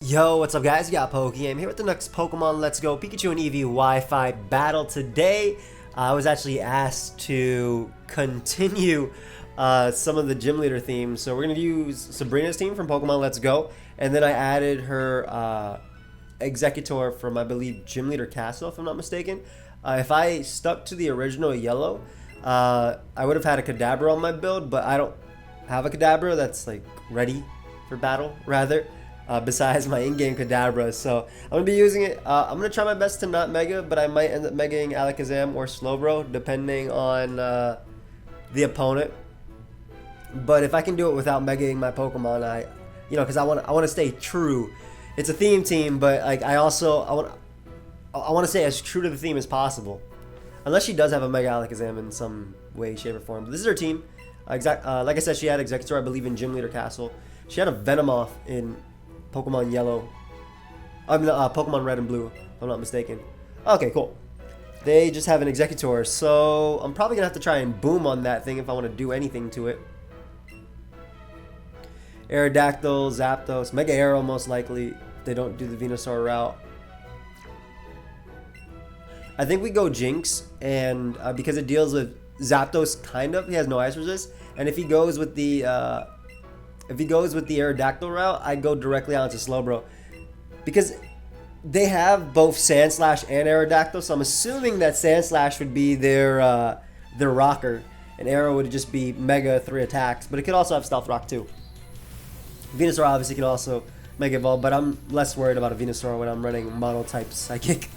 Yo, what's up guys? You got pokeaim here with the next Pokemon Let's Go Pikachu and Eevee Wi-Fi battle. Today, I was actually asked to continue some of the gym leader themes. So we're going to use Sabrina's team from Pokemon Let's Go. And then I added her Executor from, I believe, Gym Leader Castle, if I'm not mistaken. If I stuck to the original yellow, I would have had a Kadabra on my build, but I don't have a Kadabra that's like ready for battle, rather. Besides my in-game Kadabra, so I'm gonna be using it. I'm gonna try my best to not Mega, but I might end up Megaing Alakazam or Slowbro, depending on the opponent. But if I can do it without Megaing my Pokemon, because I want to stay true. It's a theme team, but like I want to stay as true to the theme as possible. Unless she does have a Mega Alakazam in some way, shape, or form. But this is her team. Like I said, she had Executor, I believe, in Gym Leader Castle. She had a Venomoth in Pokemon Yellow. I mean, Pokemon Red and Blue, if I'm not mistaken. Okay, cool. They just have an Executor, so I'm probably gonna have to try and boom on that thing if I want to do anything to it. Aerodactyl, Zapdos, Mega Arrow most likely. If they don't do the Venusaur route. I think we go Jinx, and because it deals with Zapdos, kind of. He has no Ice Resist, and if he goes with the Aerodactyl route, I go directly onto Slowbro. Because they have both Sandslash and Aerodactyl, so I'm assuming that Sandslash would be their rocker, and Aero would just be Mega 3 attacks, but it could also have Stealth Rock too. Venusaur obviously can also Mega Evolve, but I'm less worried about a Venusaur when I'm running Mono-type Psychic.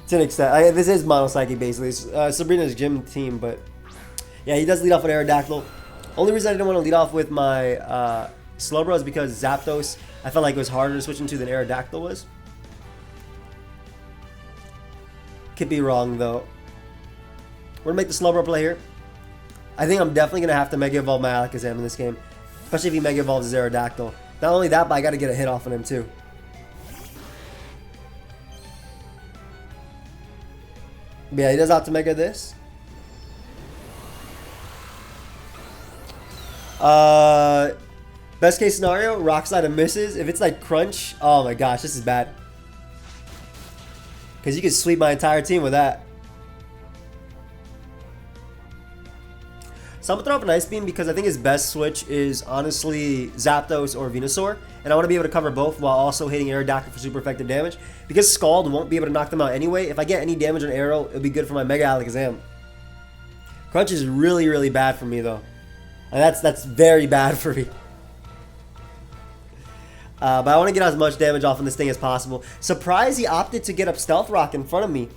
To an extent. This is Mono Psychic basically. It's Sabrina's gym team, but yeah, he does lead off with Aerodactyl. Only reason I didn't want to lead off with my Slowbro is because Zapdos, I felt like it was harder to switch into than Aerodactyl was. Could be wrong though. We're going to make the Slowbro play here. I think I'm definitely going to have to Mega Evolve my Alakazam in this game. Especially if he Mega Evolves his Aerodactyl. Not only that, but I got to get a hit off on him too. But yeah, he does have to Mega this. Best case scenario, Rock Slide and misses. If it's like Crunch, oh my gosh, this is bad. Because you can sweep my entire team with that. So I'm going to throw up an Ice Beam because I think his best switch is honestly Zapdos or Venusaur. And I want to be able to cover both while also hitting Aerodactyl for super effective damage. Because Scald won't be able to knock them out anyway. If I get any damage on Aero, it'll be good for my Mega Alakazam. Crunch is really, really bad for me though. And that's very bad for me. But I want to get as much damage off on this thing as possible. Surprised he opted to get up Stealth Rock in front of me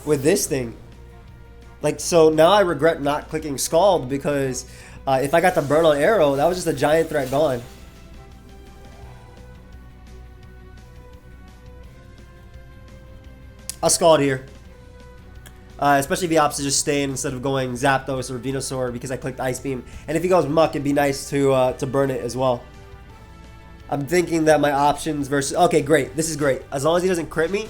with this thing. Like, so now I regret not clicking Scald because if I got the burn on Arrow, that was just a giant threat gone. I'll Scald here. Especially if he opts to just stay in instead of going Zapdos or Venusaur because I clicked Ice Beam. And if he goes Muck, it'd be nice to burn it as well. I'm thinking that my options versus... Okay, great. This is great. As long as he doesn't crit me.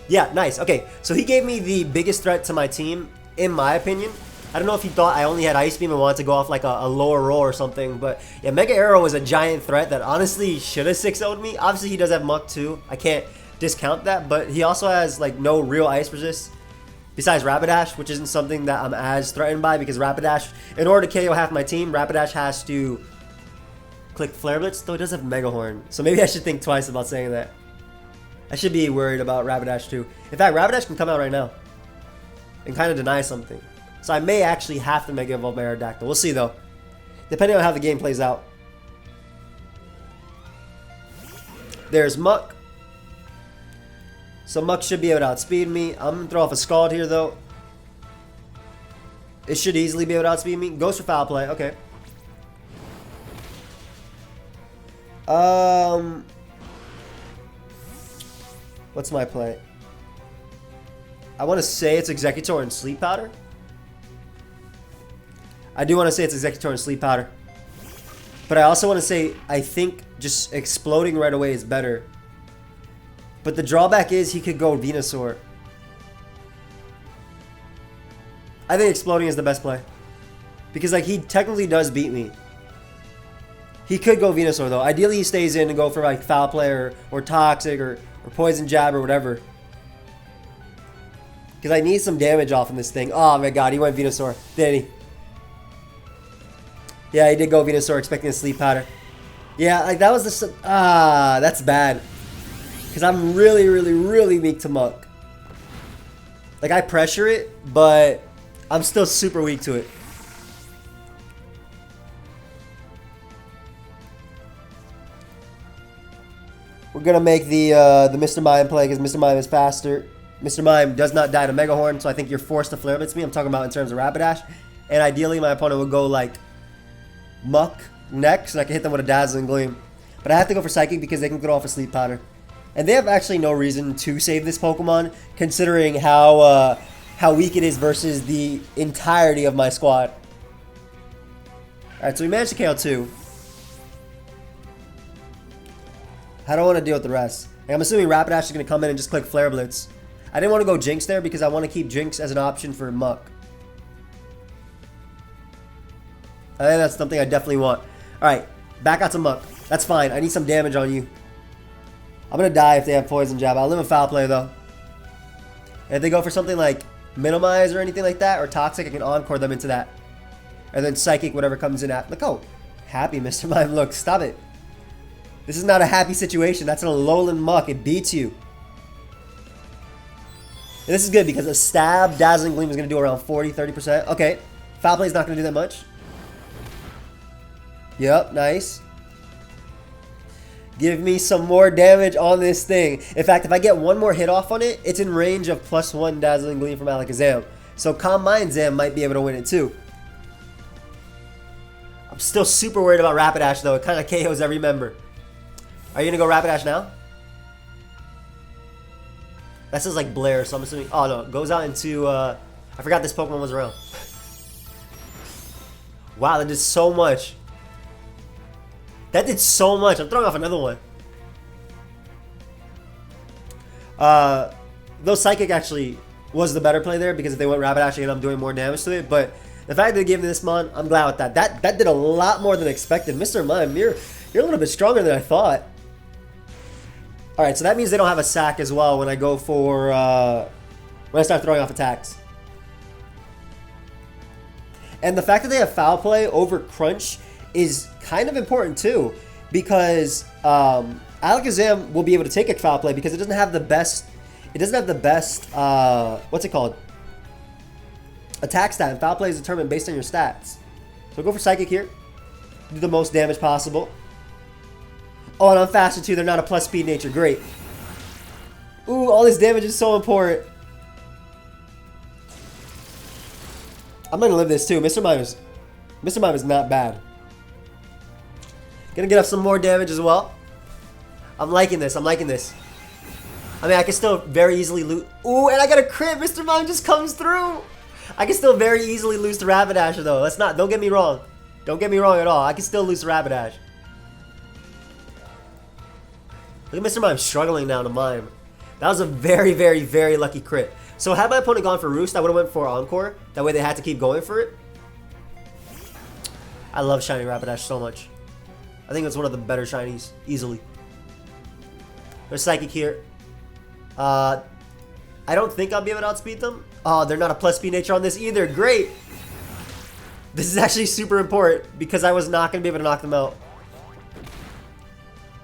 Yeah, nice. Okay, so he gave me the biggest threat to my team, in my opinion. I don't know if he thought I only had Ice Beam and wanted to go off like a lower roll or something. But yeah, Mega Arrow was a giant threat that honestly should have 6-0'd me. Obviously, he does have Muck too. I can't discount that. But he also has like no real Ice Resist. Besides Rapidash, which isn't something that I'm as threatened by because Rapidash, in order to KO half my team, Rapidash has to click Flare Blitz, though it does have Mega Horn. So maybe I should think twice about saying that. I should be worried about Rapidash too. In fact, Rapidash can come out right now and kind of deny something. So I may actually have to Mega Evolve my Aerodactyl. We'll see though, depending on how the game plays out. There's Muck. So Muck should be able to outspeed me. I'm going to throw off a Scald here though. It should easily be able to outspeed me. Goes for Foul Play. Okay. What's my play? I want to say it's Executor and Sleep Powder. I do want to say it's Executor and Sleep Powder. But I also want to say I think just exploding right away is better. But the drawback is he could go Venusaur. I think exploding is the best play. Because, like, he technically does beat me. He could go Venusaur, though. Ideally, he stays in and go for, like, Foul Play or Toxic or Poison Jab or whatever. Because I need some damage off in this thing. Oh, my God. He went Venusaur. Did he? Yeah, he did go Venusaur, expecting a Sleep Powder. Yeah, like, that was the... that's bad. Because I'm really, really, really weak to Muck. Like, I pressure it, but I'm still super weak to it. We're going to make the Mr. Mime play because Mr. Mime is faster. Mr. Mime does not die to Mega Horn, so I think you're forced to Flare Blitz me. I'm talking about in terms of Rapidash. And ideally, my opponent would go, like, Muck next, and I can hit them with a Dazzling Gleam. But I have to go for Psychic because they can get off a Sleep Powder. And they have actually no reason to save this Pokemon, considering how weak it is versus the entirety of my squad. Alright, so we managed to KO 2. I don't want to deal with the rest. Like, I'm assuming Rapidash is going to come in and just click Flare Blitz. I didn't want to go Jinx there because I want to keep Jinx as an option for Muck. I think that's something I definitely want. Alright, back out to Muck. That's fine. I need some damage on you. I'm going to die if they have Poison Jab. I'll live in Foul Play, though. And if they go for something like Minimize or anything like that, or Toxic, I can Encore them into that. And then Psychic, whatever comes in at. Look how happy Mr. Mime looks. Stop it. This is not a happy situation. That's an Alolan Muck. It beats you. And this is good because a Stab, Dazzling Gleam is going to do around 40-30%. Okay. Foul Play is not going to do that much. Yep, nice. Give me some more damage on this thing. In fact, if I get one more hit off on it, it's in range of +1 Dazzling Gleam from Alakazam. So Calm Mind Zam might be able to win it too. I'm still super worried about Rapidash though. It kind of KOs every member. Are you going to go Rapidash now? That says like Blair, so I'm assuming... Oh no, it goes out into... I forgot this Pokemon was around. Wow, that did so much. That did so much. I'm throwing off another one. Though Psychic actually was the better play there because if they went Rapidash again, I'm doing more damage to it. But the fact that they gave me this Mon, I'm glad with that. That did a lot more than expected. Mr. Mime, you're a little bit stronger than I thought. Alright, so that means they don't have a sack as well when I go for... when I start throwing off attacks. And the fact that they have Foul Play over Crunch is kind of important too, because Alakazam will be able to take a Foul Play because it doesn't have the best. It doesn't have the best. What's it called? Attack stat. And Foul Play is determined based on your stats. So go for Psychic here. Do the most damage possible. Oh, and I'm faster too. They're not a plus speed nature. Great. Ooh, all this damage is so important. I'm gonna live this too. Mr. Mime is not bad. Gonna get up some more damage as well. I'm liking this. I'm liking this. I mean, I can still very easily lose. Ooh, and I got a crit. Mr. Mime just comes through. I can still very easily lose to Rapidash though. Let's not. Don't get me wrong. Don't get me wrong at all. I can still lose to Rapidash. Look at Mr. Mime struggling now to Mime. That was a very, very, very lucky crit. So had my opponent gone for Roost, I would have went for Encore. That way they had to keep going for it. I love Shiny Rapidash so much. I think it's one of the better shinies, easily. There's Psychic here. I don't think I'll be able to outspeed them. Oh, they're not a plus speed nature on this either. Great. This is actually super important because I was not going to be able to knock them out.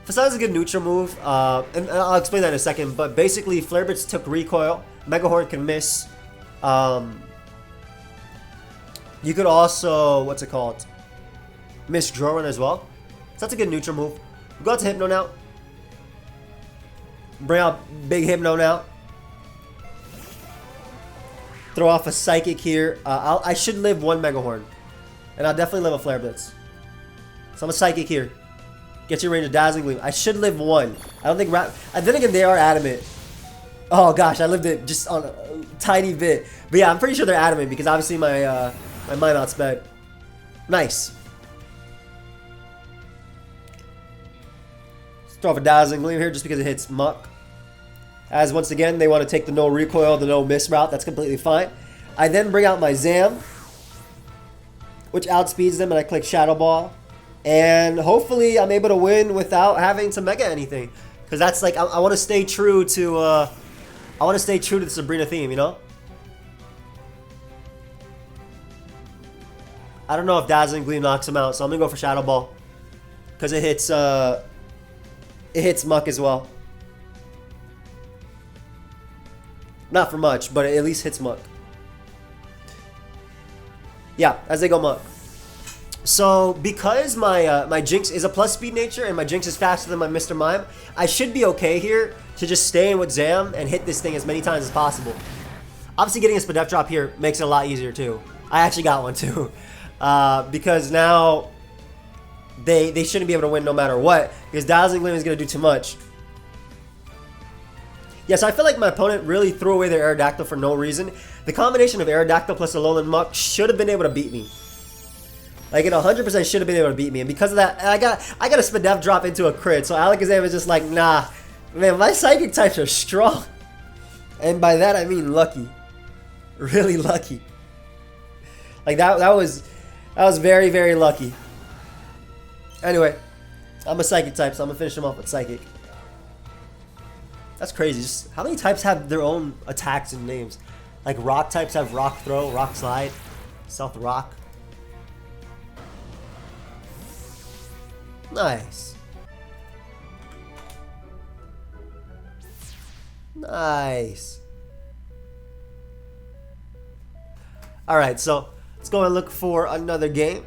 Facade is a good neutral move, and I'll explain that in a second, but basically Flare Blitz took recoil. Mega Horn can miss. You could also, what's it called? Miss Draw Run as well. So that's a good neutral move. We'll go out to Hypno now. Bring out big Hypno now. Throw off a Psychic here. I should live one Mega Horn. And I'll definitely live a Flare Blitz. So I'm a Psychic here. Get your range of Dazzling Gleam. I should live one. I don't think... then again, they are adamant. Oh gosh, I lived it just on a tiny bit. But yeah, I'm pretty sure they're adamant because obviously my my Mime outsped. Nice. Let's throw off a Dazzling Gleam here just because it hits Muck. As once again, they want to take the no recoil, the no miss route. That's completely fine. I then bring out my Zam, which outspeeds them, and I click Shadow Ball. And hopefully I'm able to win without having to Mega anything. Because that's like, I want to stay true to, the Sabrina theme, you know? I don't know if Dazzling Gleam knocks him out, so I'm going to go for Shadow Ball. Because it hits Muck as well. Not for much, but it at least hits Muck. Yeah, as they go Muck. So, because my Jinx is a plus speed nature and my Jinx is faster than my Mr. Mime, I should be okay here to just stay in with Zam and hit this thing as many times as possible. Obviously, getting a Spadef drop here makes it a lot easier too. I actually got one too. Because now they shouldn't be able to win no matter what, because Dazzling Gleam is going to do too much. Yes, I feel like my opponent really threw away their Aerodactyl for no reason. The combination of Aerodactyl plus Alolan Muck should have been able to beat me. Like, it 100% should have been able to beat me. And because of that, I got a Spadef drop into a crit. So Alakazam is just like, nah. Man, my Psychic types are strong. And by that, I mean lucky. Really lucky. Like, that was very, very lucky. Anyway, I'm a Psychic type, so I'm going to finish him off with Psychic. That's crazy. Just how many types have their own attacks and names? Like, Rock types have Rock Throw, Rock Slide, Stealth Rock. Nice. Nice. Alright, so let's go and look for another game.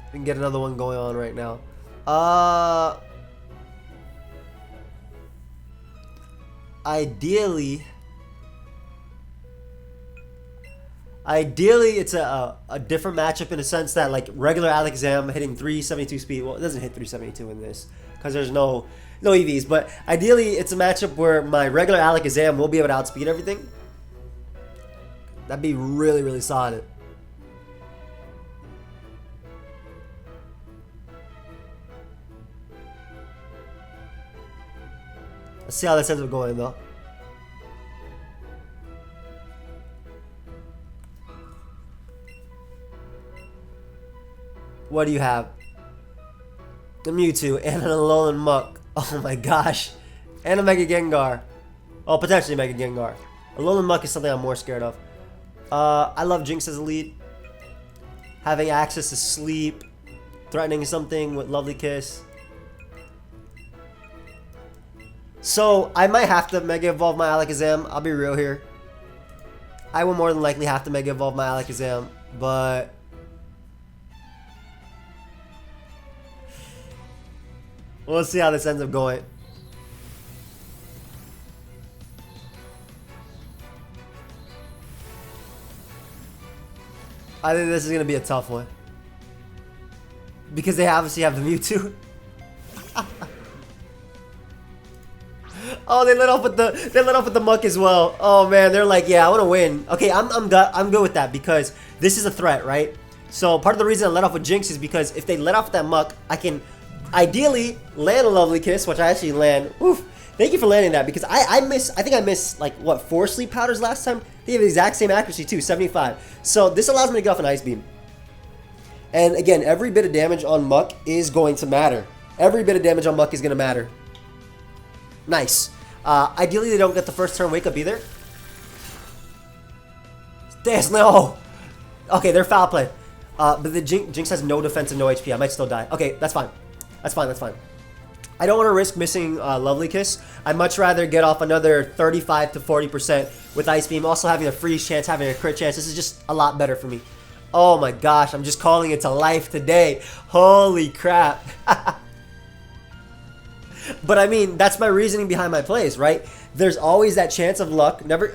We can get another one going on right now. Ideally, it's a different matchup in a sense that, like, regular Alakazam hitting 372 speed. Well, it doesn't hit 372 in this because there's no EVs. But ideally, it's a matchup where my regular Alakazam will be able to outspeed everything. That'd be really, really solid. Let's see how this ends up going, though. What do you have? A Mewtwo and an Alolan Muck. Oh my gosh. And a Mega Gengar. Oh, potentially Mega Gengar. Alolan Muck is something I'm more scared of. I love Jinx as a lead. Having access to sleep. Threatening something with Lovely Kiss. So, I might have to Mega Evolve my Alakazam. I'll be real here. I will more than likely have to Mega Evolve my Alakazam. But we'll see how this ends up going. I think this is going to be a tough one. Because they obviously have the Mewtwo. Oh, they let off with the Muck as well. Oh man, they're like, yeah, I want to win. Okay, I'm good with that because this is a threat, right? So part of the reason I let off with Jinx is because if they let off with that Muck, I can ideally land a Lovely Kiss, which I actually land. Oof. Thank you for landing that because I think I missed like what 4 Sleep Powders last time. They have the exact same accuracy too, 75. So this allows me to get off an Ice Beam. And again, every bit of damage on Muck is going to matter. Every bit of damage on Muck is going to matter. Nice. Ideally, they don't get the first turn wake up either. Yes, no. Okay, they're foul play. But the Jinx has no defense and no HP. I might still die. Okay, that's fine. That's fine. That's fine. I don't want to risk missing Lovely Kiss. I'd much rather get off another 35 to 40% with Ice Beam. Also having a freeze chance, having a crit chance. This is just a lot better for me. Oh my gosh, I'm just calling it to life today. Holy crap. But I mean, that's my reasoning behind my plays, right? There's always that chance of luck. Never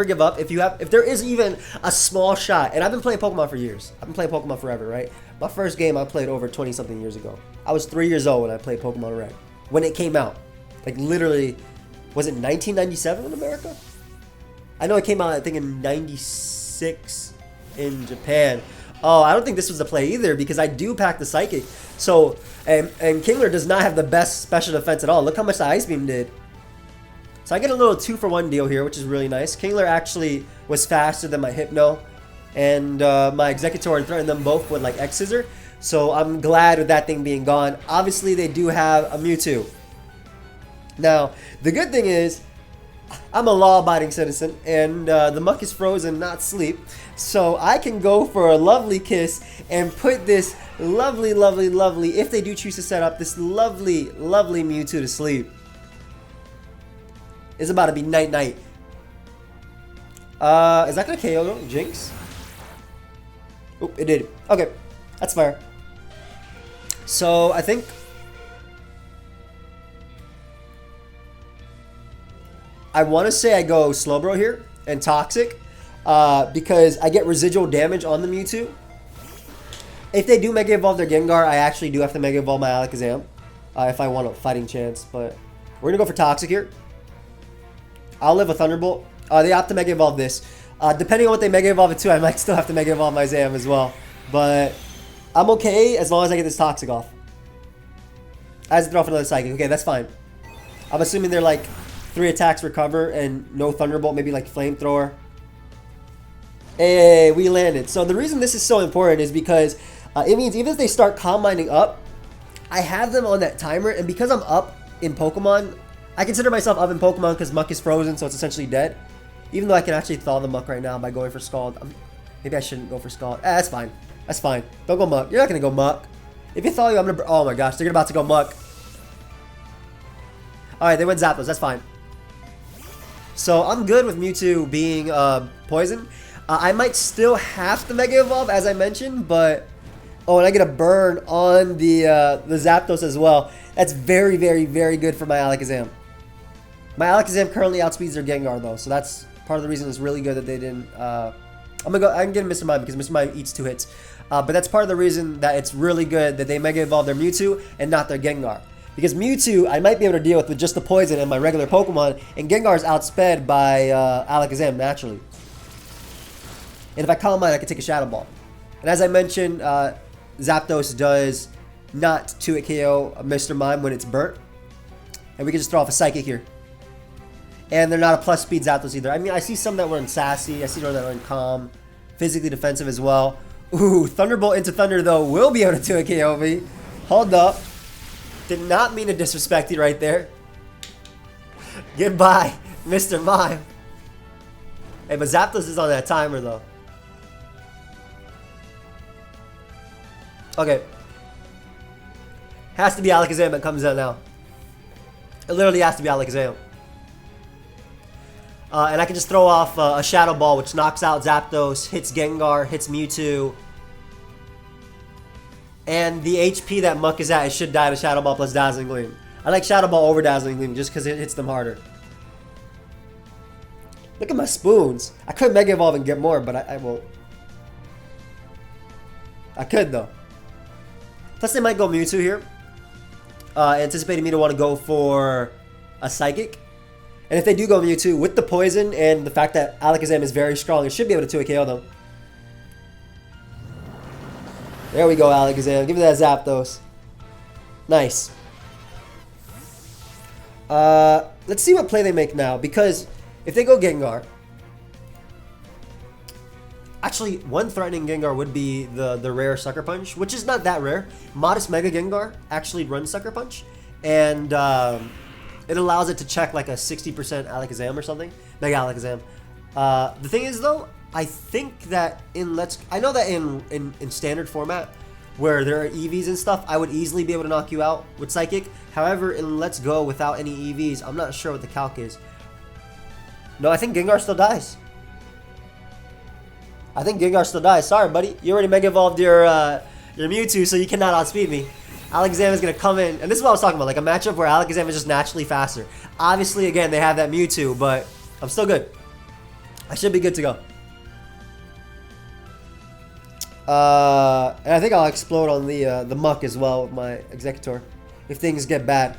give up. If there is even a small shot, and I've been playing Pokemon for years. I've been playing Pokemon forever, right? My first game I played over 20-something years ago. I was 3 years old when I played Pokemon Red. When it came out. Like literally, was it 1997 in America? I know it came out, I think, in 96 in Japan. Oh, I don't think this was the play either because I do pack the Psychic. So, and Kingler does not have the best special defense at all. Look how much the Ice Beam did. So I get a little 2-for-1 deal here, which is really nice. Kingler actually was faster than my Hypno, and my Executor, and threatened them both with like X Scissor. So I'm glad with that thing being gone. Obviously, they do have a Mewtwo. Now, the good thing is, I'm a law-abiding citizen, and the muck is frozen, not sleep. So I can go for a lovely kiss and put this lovely, if they do choose to set up, this lovely Mewtwo to sleep. It's about to be night-night. Is that going to KO though? Jinx? Oop, it did. Okay, that's fair. So I think I want to say I go Slowbro here and Toxic because I get residual damage on the Mewtwo. If they do Mega Evolve their Gengar, I actually do have to Mega Evolve my Alakazam if I want a fighting chance. But we're going to go for Toxic here. I'll live a Thunderbolt. They have to Mega Evolve this. Depending on what they Mega Evolve it to, I might still have to Mega Evolve my Zam as well. But I'm okay as long as I get this Toxic off. I have to throw off another Psychic. Okay, that's fine. I'm assuming they're like 3 attacks recover and no Thunderbolt, maybe like Flamethrower. Hey, we landed. So the reason this is so important is because it means even if they start Calm Minding up, I have them on that timer, and because I'm up in Pokemon, I consider myself up in Pokemon because Muck is frozen, so it's essentially dead. Even though I can actually thaw the Muck right now by going for Scald. Maybe I shouldn't go for Scald. That's fine. That's fine. Don't go Muck. You're not going to go Muck. If you thaw you, I'm going to... Oh my gosh, they're about to go Muck. Alright, they went Zapdos. That's fine. So I'm good with Mewtwo being poison. I might still have to Mega Evolve, as I mentioned, but... Oh, and I get a burn on the Zapdos as well. That's very good for my Alakazam. My Alakazam currently outspeeds their Gengar, though, so that's part of the reason it's really good that they didn't... I can get Mr. Mime because Mr. Mime eats 2 hits. But that's part of the reason that it's really good that they Mega Evolve their Mewtwo and not their Gengar. Because Mewtwo, I might be able to deal with just the poison and my regular Pokemon, and Gengar is outsped by Alakazam naturally. And if I Calm Mind, I can take a Shadow Ball. And as I mentioned, Zapdos does not 2-hit KO Mr. Mime when it's burnt. And we can just throw off a Psychic here. And they're not a plus speed Zapdos either. I mean, I see some that were in Sassy. I see some that were in Calm. Physically defensive as well. Ooh, Thunderbolt into Thunder, though, will be able to 2-hit KO me. Hold up. Did not mean to disrespect you right there. Goodbye, Mr. Mime. Hey, but Zapdos is on that timer, though. Okay. Has to be Alakazam that comes out now. It literally has to be Alakazam. And I can just throw off a Shadow Ball, which knocks out Zapdos, hits Gengar, hits Mewtwo. And the HP that Muck is at, it should die to Shadow Ball plus Dazzling Gleam. I like Shadow Ball over Dazzling Gleam just because it hits them harder. Look at my spoons. I could Mega Evolve and get more, but I won't. I could, though. Plus, they might go Mewtwo here. Anticipating me to want to go for a Psychic. And if they do go Mewtwo, with the poison and the fact that Alakazam is very strong, it should be able to 2-hit KO them. There we go, Alakazam. Give me that Zapdos. Nice. Let's see what play they make now. Because if they go Gengar... Actually, one threatening Gengar would be the rare Sucker Punch, which is not that rare. Modest Mega Gengar actually runs Sucker Punch. And it allows it to check like a 60% Alakazam or something. Mega Alakazam. The thing is, though... I think that I know that in standard format, where there are EVs and stuff, I would easily be able to knock you out with Psychic. However, in Let's Go without any EVs, I'm not sure what the calc is. No, I think Gengar still dies. I think Gengar still dies. Sorry, buddy. You already Mega Evolved your Mewtwo, so you cannot outspeed me. Alakazam is going to come in, and this is what I was talking about, like a matchup where Alakazam is just naturally faster. Obviously, again, they have that Mewtwo, but I'm still good. I should be good to go. And I think I'll explode on the Muck as well with my Executor if things get bad.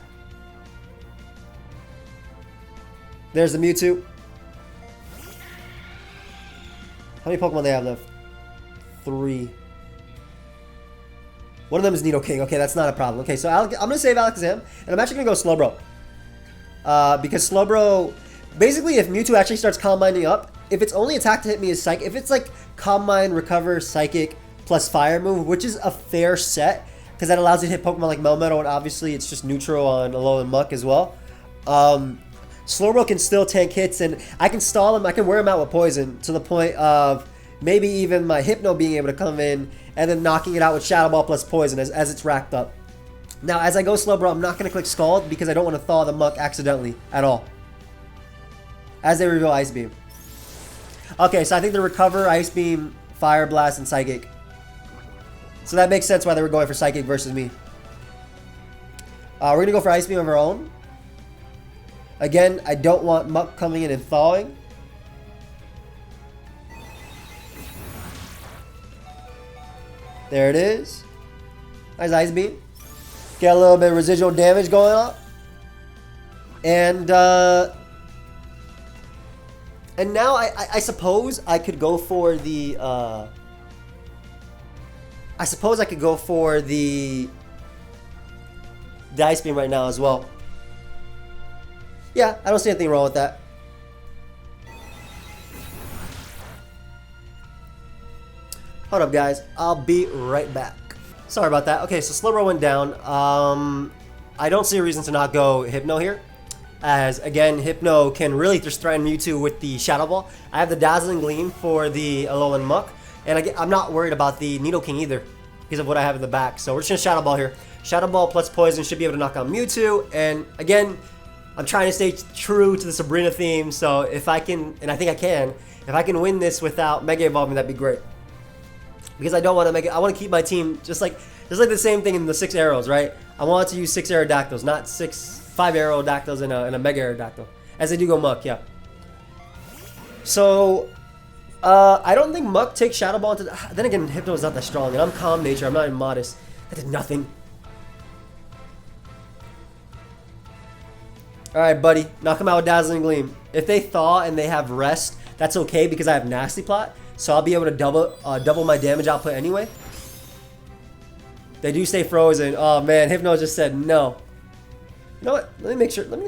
There's the Mewtwo. How many Pokemon they have left? 3. One of them is Nidoking. Okay, that's not a problem. Okay, so I'm going to save Alakazam, and I'm actually going to go Slowbro. because Slowbro, basically if Mewtwo actually starts Calm Minding up, if its only attack to hit me is Psychic, if it's like Calm Mind, Recover, Psychic, plus Fire move, which is a fair set, because that allows you to hit Pokemon like Melmetal, and obviously it's just neutral on Alolan Muck as well. Slowbro can still tank hits, and I can stall him, I can wear him out with Poison, to the point of maybe even my Hypno being able to come in, and then knocking it out with Shadow Ball plus Poison as it's racked up. Now, as I go Slowbro, I'm not going to click Scald, because I don't want to thaw the Muck accidentally at all. As they reveal Ice Beam. Okay, so I think they Recover, Ice Beam, Fire Blast, and Psychic. So that makes sense why they were going for Psychic versus me. We're going to go for Ice Beam of our own. Again, I don't want Muck coming in and thawing. There it is. Nice Ice Beam. Get a little bit of residual damage going up. And now I suppose I could go for the Ice Beam right now as well. Yeah, I don't see anything wrong with that. Hold up, guys. I'll be right back. Sorry about that. Okay, so Slowbro went down. I don't see a reason to not go Hypno here, as again, Hypno can really just threaten Mewtwo with the Shadow Ball. I have the Dazzling Gleam for the Alolan Muck, and I'm not worried about the Nidoking either because of what I have in the back. So we're just gonna Shadow Ball here. Shadow Ball plus Poison should be able to knock out Mewtwo, and again, I'm trying to stay true to the Sabrina theme, so if I can, and I think I can, if I can win this without Mega Evolving, that'd be great. Because I don't want to make it, I want to keep my team just like the same thing in the 6 arrows, right? I want to use 6 Aerodactyls, not 5 Aerodactyls and a Mega Aerodactyl. As they do go Muck, yeah. So, I don't think Muck takes Shadow Ball into, then again, Hypno is not that strong, and I'm Calm Nature, I'm not even Modest. That did nothing. Alright, buddy. Knock him out with Dazzling Gleam. If they thaw and they have Rest, that's okay because I have Nasty Plot. So I'll be able to double my damage output anyway. They do stay frozen. Oh man, Hypno just said no. You know what? Let me make sure. Let me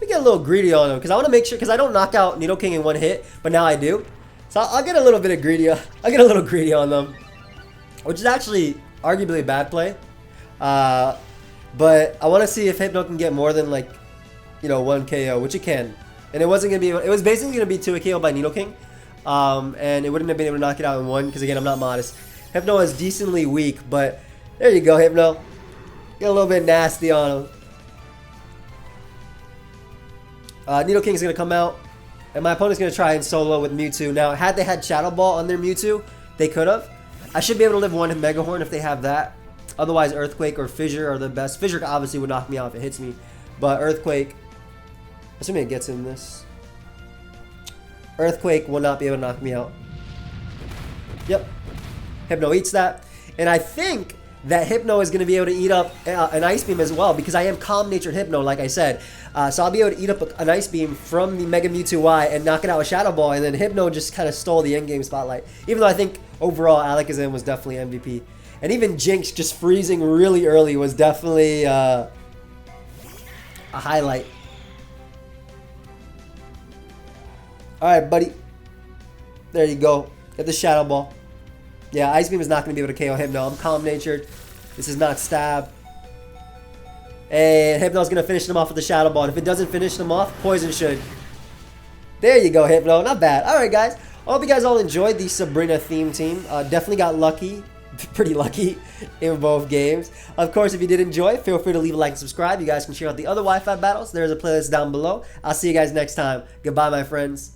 get a little greedy on him because I want to make sure, because I don't knock out Nidoking in one hit, but now I do. So I'll get a little bit of greedy. I'll get a little greedy on them, which is actually arguably a bad play. But I want to see if Hypno can get more than like, you know, 1 KO, which it can. And it wasn't gonna be. It was basically gonna be 2 KO by Nidoking, and it wouldn't have been able to knock it out in 1 because again I'm not Modest. Hypno is decently weak, but there you go, Hypno. Get a little bit nasty on him. Nidoking's gonna come out, and my opponent's gonna try and solo with Mewtwo. Now, had they had Shadow Ball on their Mewtwo, they could have. I should be able to live 1 Mega Horn if they have that. Otherwise, Earthquake or Fissure are the best. Fissure obviously would knock me out if it hits me, but Earthquake, assuming it gets in this, Earthquake will not be able to knock me out. Yep. Hypno eats that. And I think that Hypno is going to be able to eat up an Ice Beam as well, because I am Calm-Natured Hypno, like I said. So I'll be able to eat up an Ice Beam from the Mega Mewtwo Y and knock it out with Shadow Ball, and then Hypno just kind of stole the endgame spotlight. Even though I think overall Alakazam was definitely MVP. And even Jinx just freezing really early was definitely a highlight. Alright, buddy. There you go. Get the Shadow Ball. Yeah, Ice Beam is not going to be able to KO Hypno. I'm Calm-Natured. This is not Stab. And Hypno's going to finish them off with the Shadow Ball. And if it doesn't finish them off, Poison should. There you go, Hypno. Not bad. Alright, guys. I hope you guys all enjoyed the Sabrina theme team. Definitely got lucky. Pretty lucky in both games. Of course, if you did enjoy, feel free to leave a like and subscribe. You guys can check out the other Wi-Fi battles. There's a playlist down below. I'll see you guys next time. Goodbye, my friends.